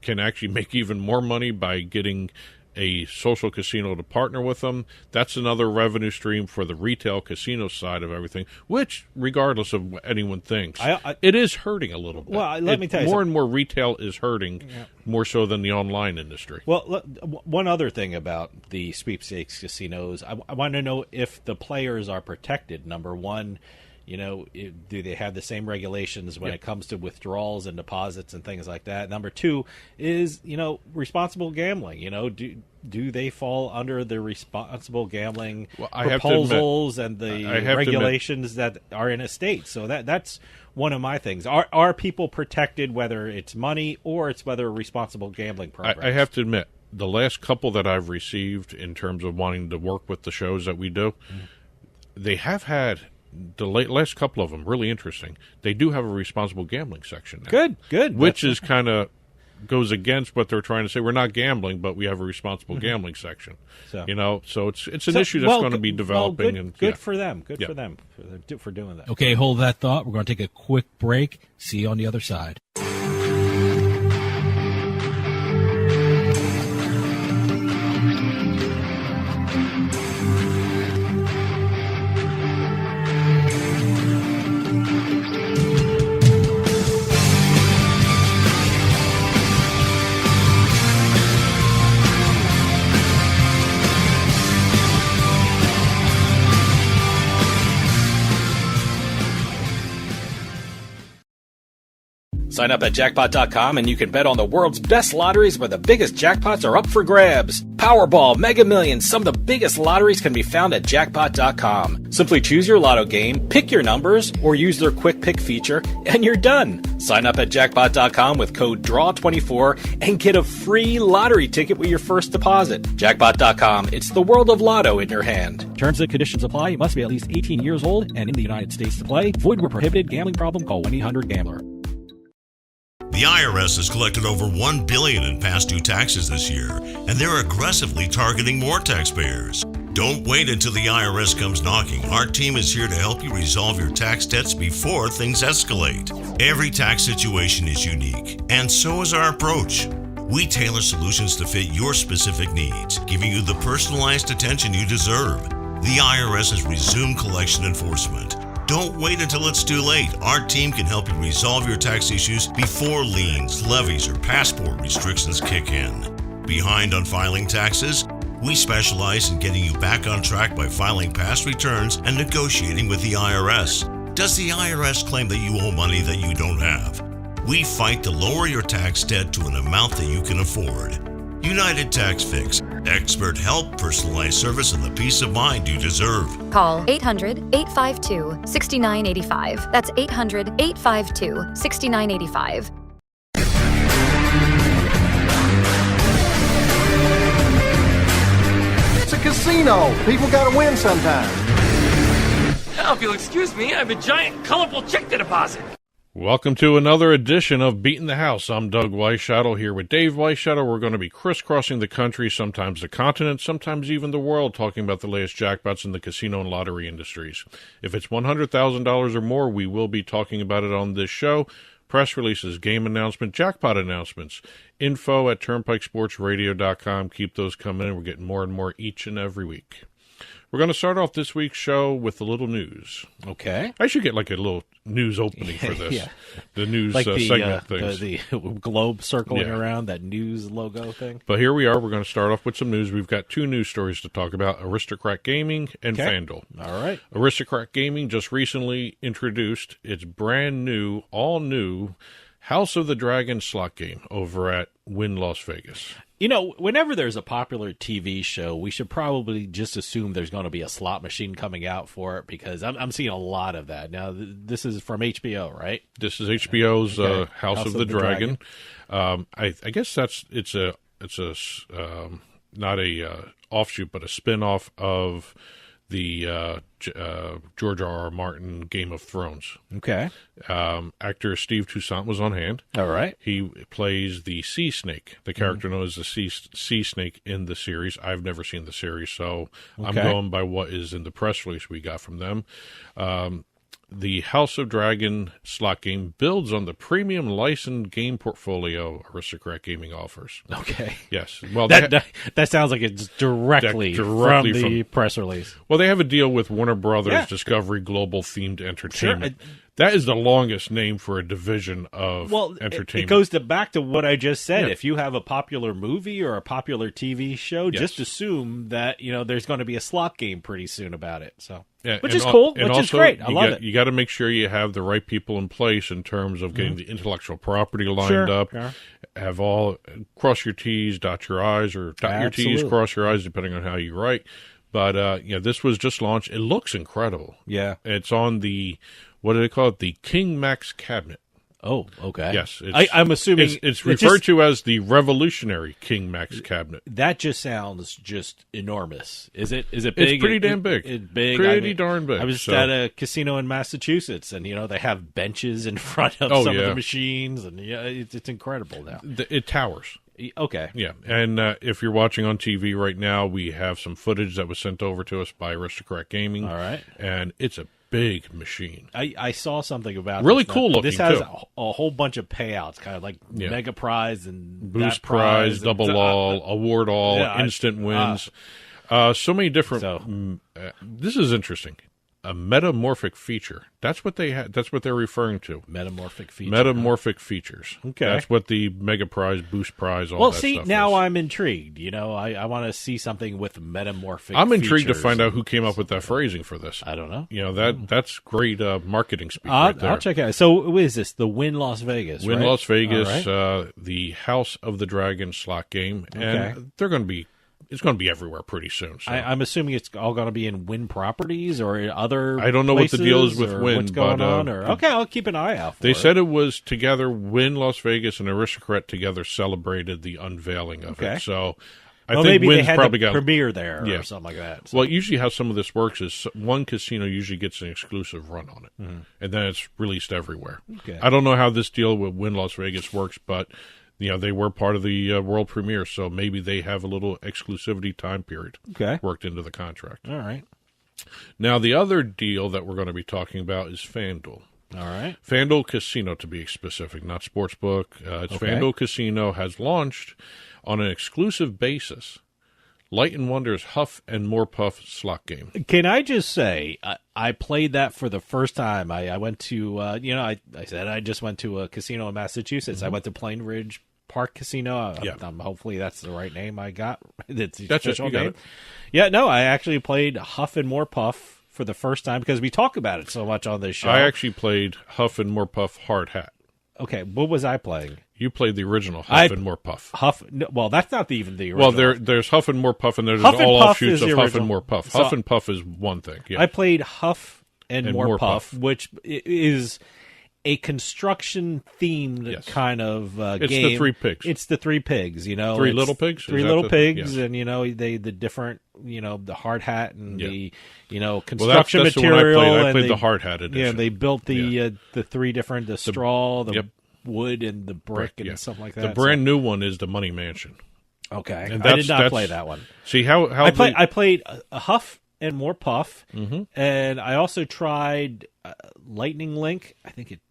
can actually make even more money by getting a social casino to partner with them, that's another revenue stream for the retail casino side of everything, which, regardless of what anyone thinks, it is hurting a little bit. Well, let me tell you, more and more retail is hurting, more so than the online industry. Well, one other thing about the sweepstakes casinos, I want to know if the players are protected. Number one, do they have the same regulations when it comes to withdrawals and deposits and things like that? Number two is, responsible gambling. Do they fall under the responsible gambling proposals and the regulations that are in a state? So that's one of my things. Are people protected, whether it's money or it's whether responsible gambling programs? I have to admit, the last couple that I've received in terms of wanting to work with the shows that we do, they have had... The last couple of them, really interesting. They do have a responsible gambling section now. Good. Which is kind of goes against what they're trying to say. We're not gambling, but we have a responsible gambling section. So it's an issue that's going to be developing. Good for them. Good for them for doing that. Okay, hold that thought. We're going to take a quick break. See you on the other side. Sign up at jackpot.com and you can bet on the world's best lotteries where the biggest jackpots are up for grabs. Powerball, Mega Millions, some of the biggest lotteries can be found at jackpot.com. Simply choose your lotto game, pick your numbers, or use their quick pick feature, and you're done. Sign up at jackpot.com with code DRAW24 and get a free lottery ticket with your first deposit. Jackpot.com, it's the world of lotto in your hand. Terms and conditions apply. You must be at least 18 years old and in the United States to play. Void where prohibited. Gambling problem? Call 1-800-GAMBLER. The IRS has collected over $1 billion in past due taxes this year, and they're aggressively targeting more taxpayers. Don't wait until the IRS comes knocking. Our team is here to help you resolve your tax debts before things escalate. Every tax situation is unique, and so is our approach. We tailor solutions to fit your specific needs, giving you the personalized attention you deserve. The IRS has resumed collection enforcement. Don't wait until it's too late. Our team can help you resolve your tax issues before liens, levies, or passport restrictions kick in. Behind on filing taxes? We specialize in getting you back on track by filing past returns and negotiating with the IRS. Does the IRS claim that you owe money that you don't have? We fight to lower your tax debt to an amount that you can afford. United Tax Fix. Expert help, personalized service, and the peace of mind you deserve. Call 800-852-6985. That's 800-852-6985. It's a casino. People gotta win sometime. Now, if you'll excuse me, I have a giant, colorful check to deposit. Welcome to another edition of Beating the House. I'm Doug Weischadle here with Dave Weischadle. We're going to be crisscrossing the country, sometimes the continent, sometimes even the world, talking about the latest jackpots in the casino and lottery industries. If it's $100,000 or more, we will be talking about it on this show. Press releases, game announcement, jackpot announcements, info at turnpikesportsradio.com. Keep those coming in. We're getting more and more each and every week. We're going to start off this week's show with a little news. Okay. I should get like a little news opening for this. Yeah. The news like segment things. The globe circling around, that news logo thing. But here we are. We're going to start off with some news. We've got two news stories to talk about, Aristocrat Gaming and FanDuel. All right. Aristocrat Gaming just recently introduced its brand new, all new House of the Dragon slot game over at Wynn Las Vegas. You know, whenever there's a popular TV show, we should probably just assume there's going to be a slot machine coming out for it, because I'm seeing a lot of that. Now, this is from HBO, right? This is HBO's House of the Dragon. I guess it's not a offshoot, but a spin-off of the George R.R. Martin Game of Thrones. Okay. Actor Steve Toussaint was on hand. All right. He plays the Sea Snake, the character known as the Sea Snake in the series. I've never seen the series, so I'm going by what is in the press release we got from them. The House of Dragon slot game builds on the premium licensed game portfolio Aristocrat Gaming offers. Okay. Yes. Well, that sounds like it's directly from the press release. Well, they have a deal with Warner Brothers Discovery Global Themed Entertainment. Sure. That is the longest name for a division of entertainment. It goes back to what I just said. Yeah. If you have a popular movie or a popular TV show, just assume that there's going to be a slot game pretty soon about it. So, which is cool, which is great. I love it. You got to make sure you have the right people in place in terms of getting the intellectual property lined up. Sure. Have all cross your T's, dot your I's, or dot your T's, cross your I's, depending on how you write. But this was just launched. It looks incredible. Yeah, it's on the. What do they call it? The King Max cabinet. Oh, okay. Yes. I'm assuming it's referred to as the Revolutionary King Max cabinet. That just sounds just enormous. Is it big? It's pretty damn big. It's big. Pretty darn big. I was at a casino in Massachusetts, and they have benches in front of some of the machines, and it's incredible now. It towers. Okay. Yeah, and if you're watching on TV right now, we have some footage that was sent over to us by Aristocrat Gaming. All right. And it's a big machine. I saw something about really this. Cool looking. This has too. a whole bunch of payouts, kind of like Mega Prize and Boost Prize, Double All, Award All, Instant Wins. So many different. This is interesting. A metamorphic feature. That's what they had. That's what they're referring to. Metamorphic feature. Metamorphic features. Okay. That's what the Mega Prize, Boost Prize, all that stuff Well, see, now I'm intrigued. I want to see something with metamorphic I'm intrigued features. to find out who came up with that phrasing for this. I don't know. That's great marketing speak right there. I'll check it out. So, what is this? The Wynn Las Vegas, Wynn right? Las Vegas, the House of the Dragon slot game. And they're going to be... It's going to be everywhere pretty soon. So. I'm assuming it's all going to be in Wynn properties or other I don't know what the deal is with Wynn. What's going on? Okay, I'll keep an eye out for They said it was together, Wynn Las Vegas and Aristocrat together celebrated the unveiling of it. So I think maybe Wynn's they had probably the got premiere there or something like that. So. Well, usually how some of this works is one casino usually gets an exclusive run on it, and then it's released everywhere. Okay. I don't know how this deal with Wynn Las Vegas works, but... they were part of the world premiere, so maybe they have a little exclusivity time period worked into the contract. All right. Now, the other deal that we're going to be talking about is FanDuel. All right. FanDuel Casino, to be specific, not Sportsbook. FanDuel Casino has launched on an exclusive basis Light & Wonder's Huff and More Puff slot game. Can I just say, I played that for the first time. I went to, I said I just went to a casino in Massachusetts. I went to Plain Ridge Park Casino. Yeah. Hopefully that's the right name I got. That's it. You got it. Yeah, no, I actually played Huff and More Puff for the first time because we talk about it so much on this show. I actually played Huff and More Puff Hard Hat. Okay, what was I playing? You played the original Huff and More Puff. Well, that's not even the original. Well, there's Huff and More Puff, and there's Huff and all Puff offshoots is of the Huff and original. More Puff. So Huff and Puff is one thing. Yeah. I played Huff and More Puff, Puff, which is a construction-themed kind of game. It's the three pigs. It's the three pigs, Three little pigs? Three little pigs, and, the different, the hard hat and the, construction that's material. The one I played. I and played the hard hat edition. Yeah, they built the three different, the straw, the wood, and the brick, and stuff like that. The brand new one is the Money Mansion. Okay. And I did not play that one. See, how I played a Huff and More Puff, and I also tried Lightning Link.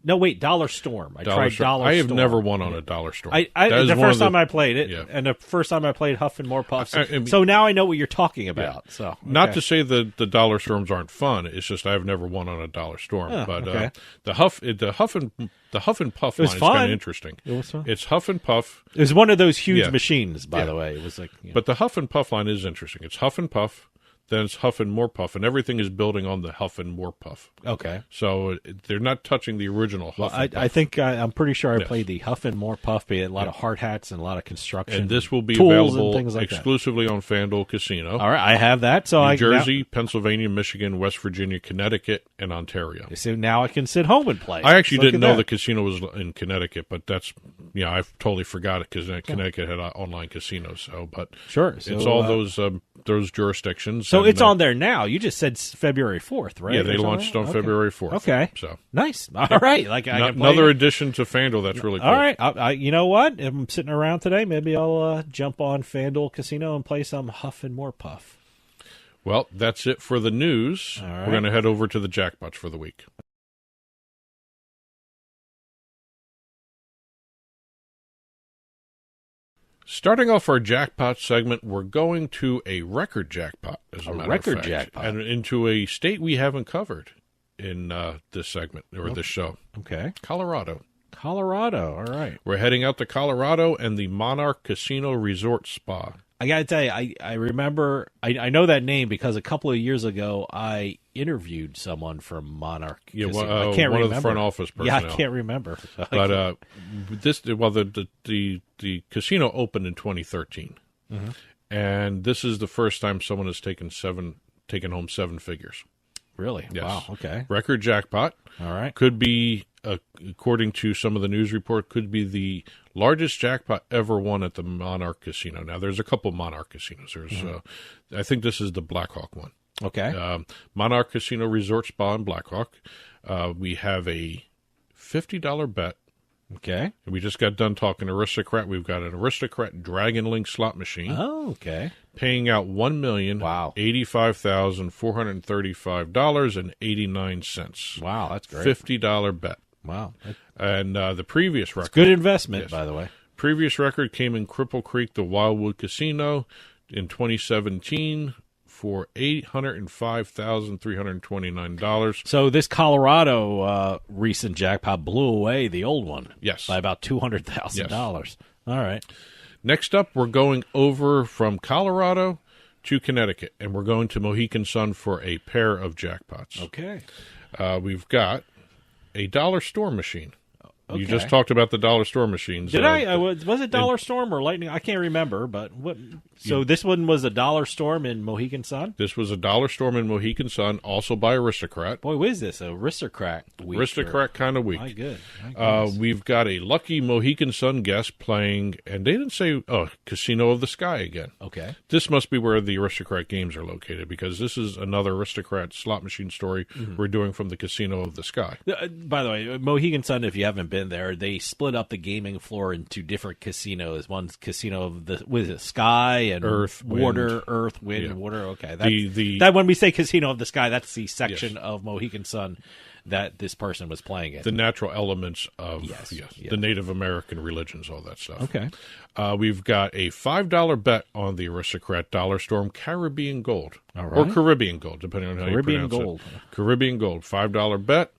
Dollar Storm. I tried Dollar Storm. I have never won on a Dollar Storm. The first time I played it, and the first time I played Huff and More Puff. So now I know what you're talking about. Yeah. So not to say that the Dollar Storms aren't fun. It's just I've never won on a Dollar Storm. The Huff and Puff line is kind of interesting. It was fun. It's Huff and Puff. It was one of those huge machines, by the way. It was like, but the Huff and Puff line is interesting. It's Huff and Puff. Then it's Huff and More Puff, and everything is building on the Huff and More Puff. Okay. So they're not touching the original Huff and Puff. I think I'm pretty sure I played the Huff and More Puff, but a lot of hard hats and a lot of construction. And this will be tools available and things like exclusively on FanDuel Casino. All right, I have that. So New Jersey, Pennsylvania, Michigan, West Virginia, Connecticut, and Ontario. So now I can sit home and play. I actually didn't know the casino was in Connecticut, but that's I totally forgot it because Connecticut had online casinos. So, but sure, it's all those jurisdictions. So it's on there now. You just said February 4th, right? Yeah, they launched on February 4th. Okay, so nice. All right, another addition to FanDuel. That's really cool. All right, you know what? If I'm sitting around today, maybe I'll jump on FanDuel Casino and play some Huff and More Puff. Well, that's it for the news. We're going to head over to the jackpots for the week. Starting off our jackpot segment, we're going to a record jackpot, as a matter of fact, jackpot, and into a state we haven't covered in this segment or this show. Okay, Colorado. All right. We're heading out to Colorado and the Monarch Casino Resort Spa. I got to tell you, I remember, I know that name because a couple of years ago I interviewed someone from Monarch. Yeah, I can't remember. Of the front office personnel. Yeah, I can't remember. But the casino opened in 2013, and this is the first time someone has taken home seven figures. Really? Yes. Wow. Okay. Record jackpot. All right. Could be, according to some of the news report, could be the largest jackpot ever won at the Monarch Casino. Now, there's a couple Monarch casinos. There's, I think this is the Blackhawk one. Okay. Monarch Casino Resort Spa in Blackhawk. We have a $50 bet. Okay. We just got done talking Aristocrat. We've got an Aristocrat Dragon Link slot machine. Oh, okay. Paying out $1,085,435.89. Wow, that's great. $50 bet. Wow. And the previous record. It's good investment, by the way. Previous record came in Cripple Creek, the Wildwood Casino, in 2017 for $805,329. So this Colorado recent jackpot blew away the old one. Yes. By about $200,000. Yes. All right. Next up, we're going over from Colorado to Connecticut, and we're going to Mohegan Sun for a pair of jackpots. Okay. We've got a Dollar Store machine. Okay. You just talked about the Dollar Store machines. Did I? Was it Dollar Storm or Lightning? I can't remember, but what? So this one was a Dollar Storm in Mohegan Sun? This was a Dollar Storm in Mohegan Sun, also by Aristocrat. Boy, what is this? Aristocrat week? Aristocrat kind of week. My good. We've got a lucky Mohegan Sun guest playing, and they didn't say, Casino of the Sky again. Okay. This must be where the Aristocrat games are located, because this is another Aristocrat slot machine story we're doing from the Casino of the Sky. By the way, Mohegan Sun, if you haven't been there, they split up the gaming floor into different casinos. One's Casino of the Sky and Earth, Water, Wind. Water. Okay, that when we say Casino of the Sky, that's the section of Mohegan Sun that this person was playing in. The natural elements of the Native American religions, all that stuff. Okay. We've got a $5 bet on the Aristocrat Dollar Storm Caribbean Gold. All right. Or Caribbean Gold, depending on how you pronounce it. Caribbean Gold. Caribbean Gold, $5 bet.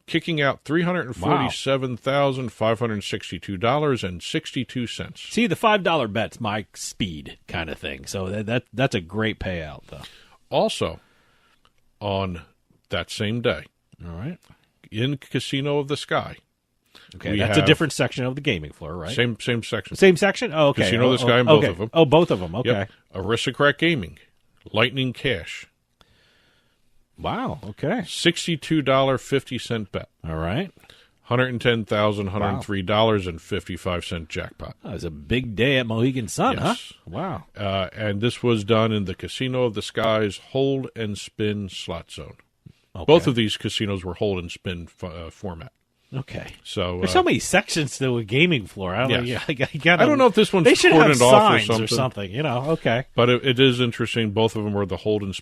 kicking out $347,562.62. See, the $5 bet's my speed kind of thing. So that's a great payout, though. Also, on that same day, all right, in Casino of the Sky. Okay, that's a different section of the gaming floor, right? Same section. Same section? Oh, okay. Casino of the Sky and both okay. of them. Oh, both of them. Okay. Yep. Aristocrat Gaming, Lightning Cash. Wow. Okay. $62.50 bet. All right. $110,103.55 jackpot. That was a big day at Mohegan Sun, yes. huh? Wow. And this was done in the Casino of the Sky's hold and spin slot zone. Okay. Both of these casinos were hold and spin format. Okay. So there's so many sections to a gaming floor. I don't know if this one's they should have cordoned off signs or something. Okay. But it is interesting. Both of them were the hold and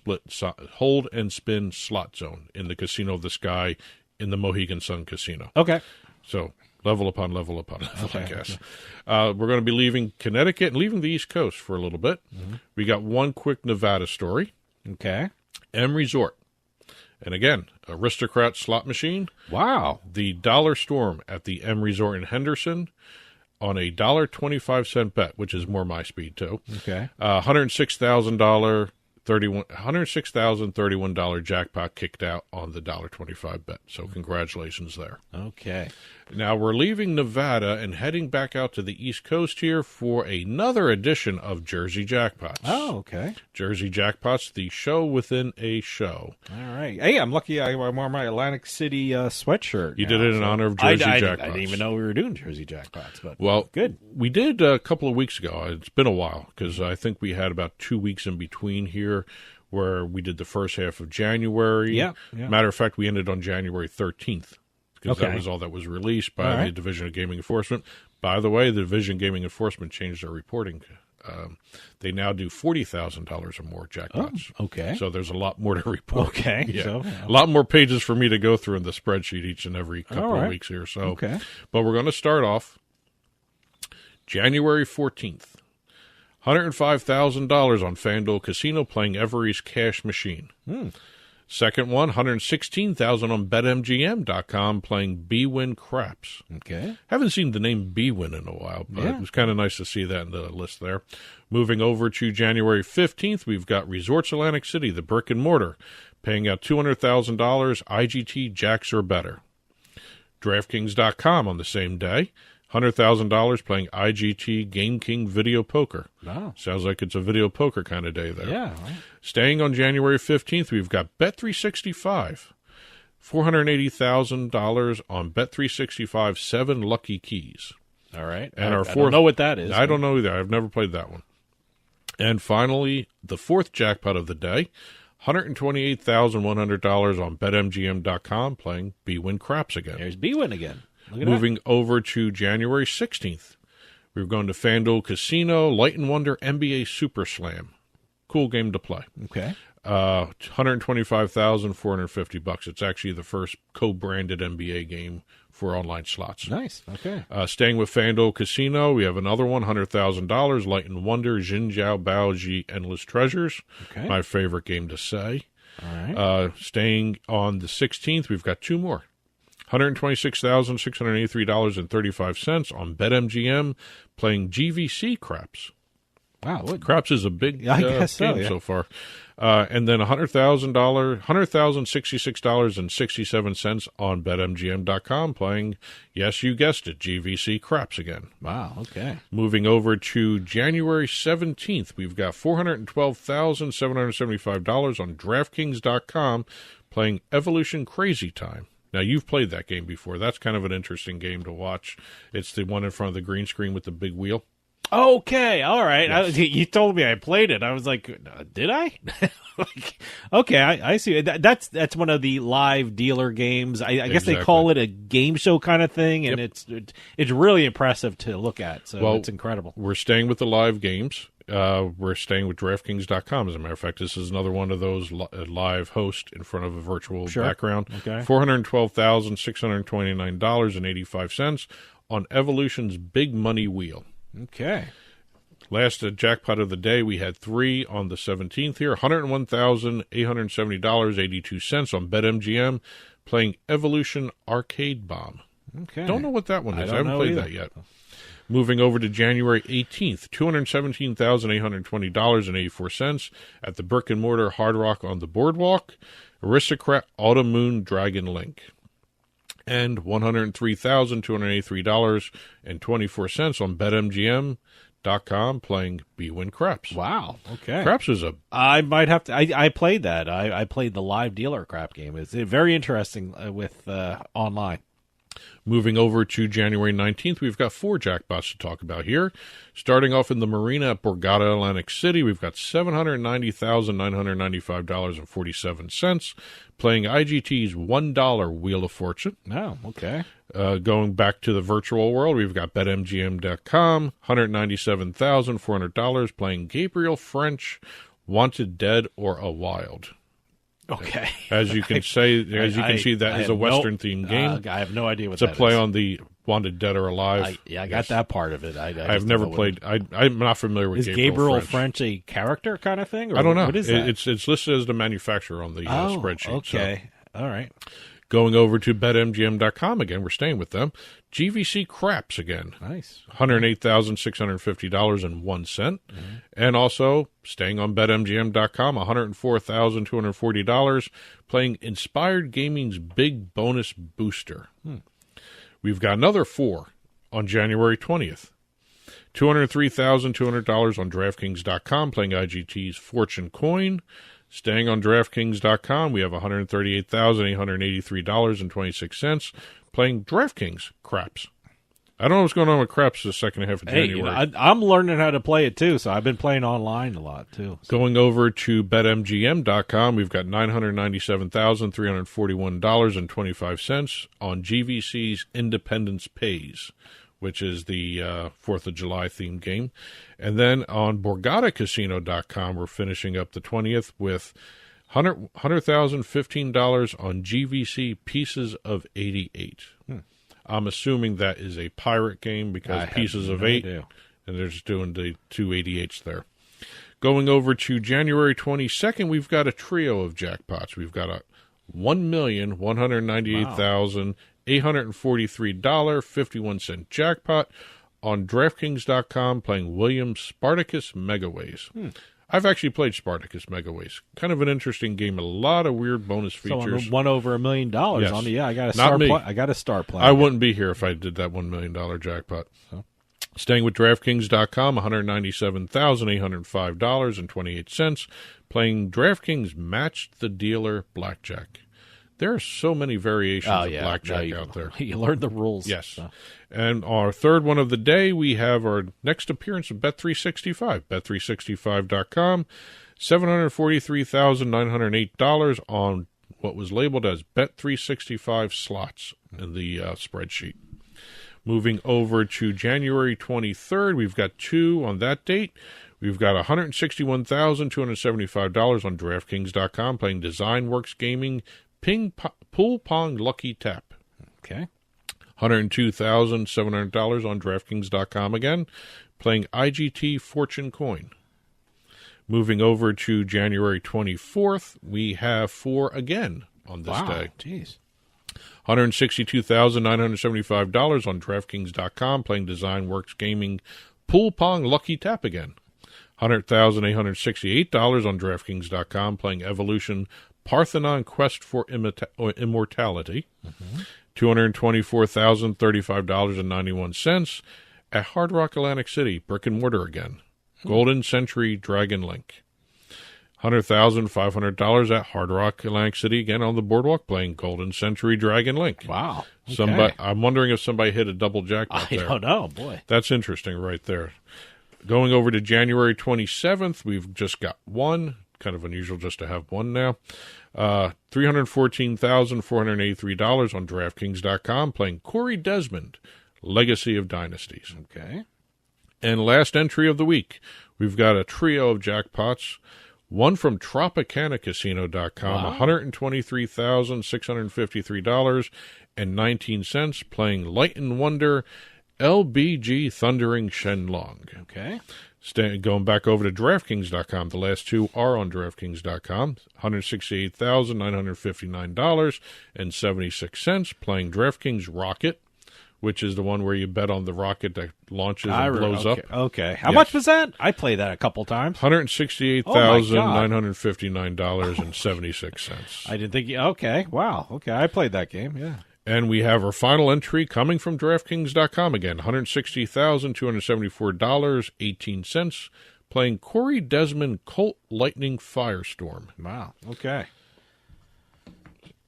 spin slot zone in the Casino of the Sky in the Mohegan Sun Casino. Okay. So level upon level upon level, I guess. We're going to be leaving Connecticut and leaving the East Coast for a little bit. Mm-hmm. We got one quick Nevada story. Okay. M Resort. And again, Aristocrat slot machine. Wow. The Dollar Storm at the M Resort in Henderson on a $1.25 bet, which is more my speed, too. Okay. $106,031 jackpot kicked out on the $1.25 bet. So congratulations there. Okay. Now we're leaving Nevada and heading back out to the East Coast here for another edition of Jersey Jackpots. Oh, okay. Jersey Jackpots, the show within a show. All right. Hey, I'm lucky I wore my Atlantic City sweatshirt. You did it in honor of Jersey Jackpots. I didn't even know we were doing Jersey Jackpots. But well, good. We did a couple of weeks ago. It's been a while because I think we had about 2 weeks in between here where we did the first half of January. Yeah. Matter of fact, we ended on January 13th. Because that was all that was released by the Division of Gaming Enforcement. By the way, the Division of Gaming Enforcement changed their reporting. They now do $40,000 or more jackpots. Oh, okay. So there's a lot more to report. Okay. Yeah. So, a lot more pages for me to go through in the spreadsheet each and every couple of weeks here. So, okay. But we're going to start off January 14th. $105,000 on FanDuel Casino playing Every's Cash Machine. Second one, $116,000 on BetMGM.com playing BWin Craps. Okay. Haven't seen the name BWin in a while, but it was kind of nice to see that in the list there. Moving over to January 15th, we've got Resorts Atlantic City, the brick and mortar, paying out $200,000, IGT Jacks or better. DraftKings.com on the same day. $100,000 playing IGT Game King Video Poker. Wow. Sounds like it's a video poker kind of day there. Yeah. Right. Staying on January 15th, we've got Bet365. $480,000 on Bet365 7 Lucky Keys. All right. And I don't know what that is. I don't know either. I've never played that one. And finally, the fourth jackpot of the day, $128,100 on BetMGM.com playing BWin Craps again. There's BWin again. Moving over to January 16th, we're going to FanDuel Casino, Light & Wonder NBA Super Slam. Cool game to play. Okay. $125,450. It's actually the first co-branded NBA game for online slots. Nice. Okay. Staying with FanDuel Casino, we have another one, $100,000, Light & Wonder, Jin Jiao Baoji Endless Treasures. Okay. My favorite game to say. All right. Staying on the 16th, we've got two more. $126,683.35 on BetMGM playing GVC Craps. Wow. Craps is a big game so far. And then $100,066.67 on BetMGM.com playing, yes, you guessed it, GVC Craps again. Wow, okay. Moving over to January 17th, we've got $412,775 on DraftKings.com playing Evolution Crazy Time. Now, you've played that game before. That's kind of an interesting game to watch. It's the one in front of the green screen with the big wheel. Okay, all right. Yes. You told me I played it. I was like, did I? Okay, I see. That's one of the live dealer games. I guess they call it a game show kind of thing, and it's really impressive to look at. So it's incredible. We're staying with the live games. We're staying with DraftKings.com. As a matter of fact, this is another one of those live host in front of a virtual background. Okay. $412,629.85 on Evolution's Big Money Wheel. Okay. Last jackpot of the day, we had 3 on the 17th here, $101,870.82 on BetMGM, playing Evolution Arcade Bomb. Okay. Don't know what that one is. I haven't played that yet. Moving over to January 18th, $217,820.84 at the brick and mortar Hard Rock on the Boardwalk, Aristocrat Automoon Dragon Link. And $103,283.24 on BetMGM.com playing B-Win Craps. Wow. Okay. Craps is I might have to. I played that. I played the live dealer crap game. It's very interesting with online. Moving over to January 19th, we've got 4 jackpots to talk about here. Starting off in the marina at Borgata, Atlantic City, we've got $790,995.47, playing IGT's $1 Wheel of Fortune. Oh, okay. Going back to the virtual world, we've got BetMGM.com, $197,400, playing Gabriel French, Wanted Dead or a Wild. Okay. As you can see, that is a Western-themed game. I have no idea what that is. It's a play on the Wanted Dead or Alive. I got that part of it. I've never played. I'm not familiar with Gabriel French a character kind of thing? Or I don't know. What is that? It's listed as the manufacturer on the spreadsheet. Okay. So. All right. Going over to BetMGM.com again, we're staying with them. GVC Craps again. Nice. $108,650.01. Mm-hmm. And also, staying on BetMGM.com, $104,240, playing Inspired Gaming's Big Bonus Booster. We've got another 4 on January 20th. $203,200 on DraftKings.com, playing IGT's Fortune Coin. Staying on DraftKings.com, we have $138,883.26, playing DraftKings Craps. I don't know what's going on with Craps the second half of January. I'm learning how to play it, too, so I've been playing online a lot, too. So. Going over to BetMGM.com, we've got $997,341.25 on GVC's Independence Pays, which is the 4th of July themed game. And then on BorgataCasino.com, we're finishing up the 20th with $100,015 on GVC Pieces of 88. I'm assuming that is a pirate game because Pieces of 8, and they're just doing the 288s there. Going over to January 22nd, we've got a trio of jackpots. We've got a $1,198,843.51 jackpot on DraftKings.com, playing Williams Spartacus Megaways. I've actually played Spartacus Megaways. Kind of an interesting game. A lot of weird bonus features. So won over $1 million on the I got to start playing. I wouldn't be here if I did that $1 million jackpot. So. Staying with DraftKings.com, $197,805.28, playing DraftKings Match the Dealer Blackjack. There are so many variations of blackjack out there. You learn the rules. Yes. So. And our third one of the day, we have our next appearance of Bet365. Bet365.com, $743,908 on what was labeled as Bet365 slots in the spreadsheet. Moving over to January 23rd, we've got 2 on that date. We've got $161,275 on DraftKings.com, playing DesignWorks Gaming Pool Pong Lucky Tap. Okay. $102,700 on DraftKings.com again, playing IGT Fortune Coin. Moving over to January 24th, we have 4 again on this day. Jeez. $162,975 on DraftKings.com, playing DesignWorks Gaming Pool Pong Lucky Tap again. $100,868 on DraftKings.com, playing Evolution Parthenon Quest for Immortality. Mm-hmm. $224,035.91 at Hard Rock Atlantic City, brick and mortar again. Golden Century Dragon Link. $100,500 at Hard Rock Atlantic City, again on the boardwalk, playing Golden Century Dragon Link. Wow. Okay. I'm wondering if somebody hit a double jackpot there. I don't know, boy. That's interesting right there. Going over to January 27th, we've just got 1. Kind of unusual just to have 1 now. $314,483 on DraftKings.com, playing Corey Desmond, Legacy of Dynasties. Okay. And last entry of the week, we've got a trio of jackpots. 1 from TropicanaCasino.com, wow. $123,653.19, playing Light and Wonder, LBG Thundering Shenlong. Okay. Going back over to DraftKings.com, the last two are on DraftKings.com. $168,959.76 playing DraftKings Rocket, which is the one where you bet on the rocket that launches and blows up. Okay. How much was that? I played that a couple times. $168,959.76. I didn't think. Okay. Wow. Okay. I played that game. Yeah. And we have our final entry coming from DraftKings.com again, $160,274.18, playing Corey Desmond Colt Lightning Firestorm. Wow. Okay.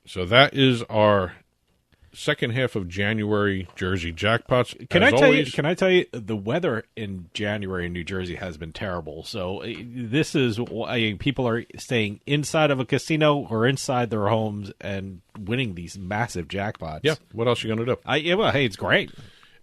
So that is our second half of January Jersey jackpots. Can I tell you the weather in January in New Jersey has been terrible. So this is why people are staying inside of a casino or inside their homes and winning these massive jackpots. Yeah. What else are you going to do? Hey, it's great.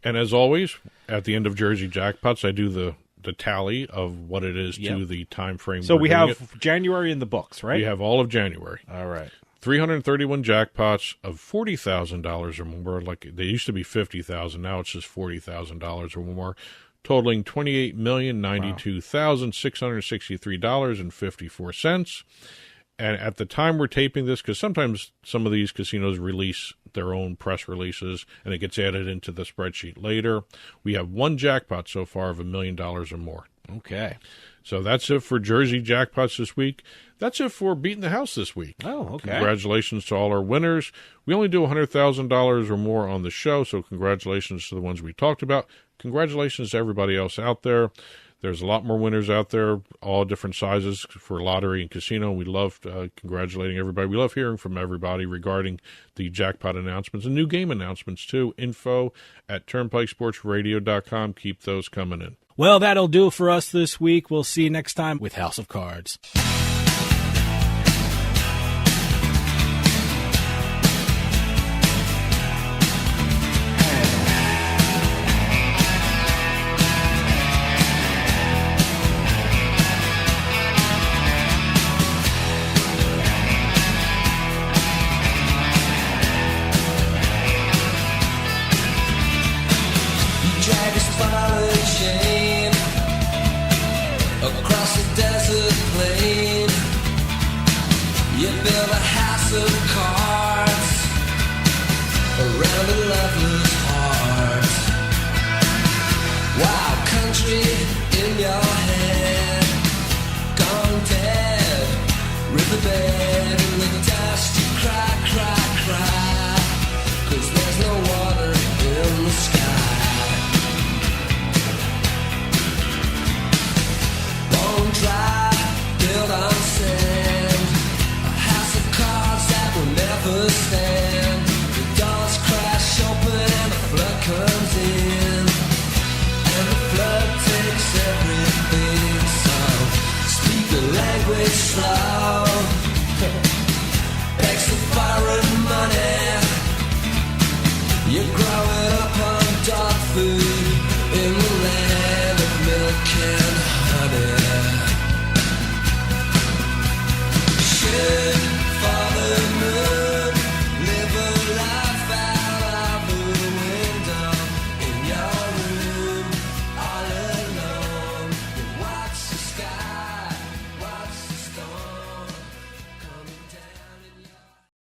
And as always, at the end of Jersey jackpots, I do the tally of what it is to the time frame. So we have January in the books, right? We have all of January. All right. 331 jackpots of $40,000 or more. Like they used to be $50,000, now it's just $40,000 or more, totaling $28,092,663.54. And at the time we're taping this, because sometimes some of these casinos release their own press releases and it gets added into the spreadsheet later, we have one jackpot so far of $1 million or more. Okay. So that's it for Jersey jackpots this week. That's it for Beating the House this week. Oh, okay. Congratulations to all our winners. We only do $100,000 or more on the show, so congratulations to the ones we talked about. Congratulations to everybody else out there. There's a lot more winners out there, all different sizes for lottery and casino. We love congratulating everybody. We love hearing from everybody regarding the jackpot announcements and new game announcements, too. info@turnpikesportsradio.com. Keep those coming in. Well, that'll do it for us this week. We'll see you next time with House of Cards. In your head, gone dead, riverbed.